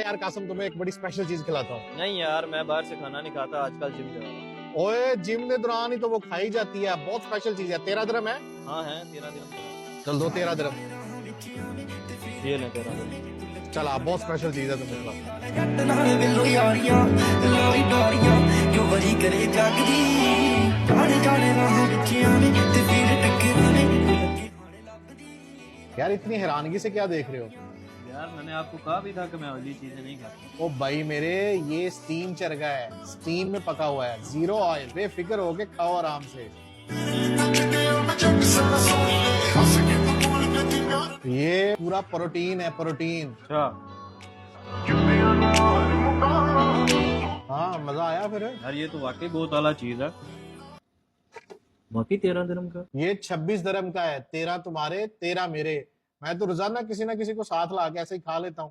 यार कासिम, तुम्हें एक बड़ी स्पेशल चीज खिलाता हूँ। नहीं यार, मैं बाहर से खाना नहीं खाता, आजकल जिम जा रहा हूँ। ओए जिम के दौरान ही तो वो खाई जाती है, बहुत स्पेशल चीज है। 13 दिरहम है। हाँ है, 13 दिन। चल दो 13 दिरहम। ये ले 13 दिन। चल आप, बहुत स्पेशल चीज है तुम्हें खिलाता हूँ। यार इतनी हैरानगी से क्या देख रहे हो? यार मैंने आपको कहा भी था कि मैं ऑयली चीजें नहीं खाता। ओ भाई मेरे, ये स्टीम चरगा है, स्टीम में पका हुआ है, जीरो ऑयल, बेफिक्र होके खाओ आराम से। ये पूरा प्रोटीन है, प्रोटीन। अच्छा। हाँ मजा आया फिर। यार ये तो वाकई बहुत आला चीज है। बाकी 13 दिन का। ये 26 दिरहम का है, 13 तुम्हारे 13 मेरे। मैं तो रोजाना किसी ना किसी को साथ ला के ऐसे ही खा लेता हूँ।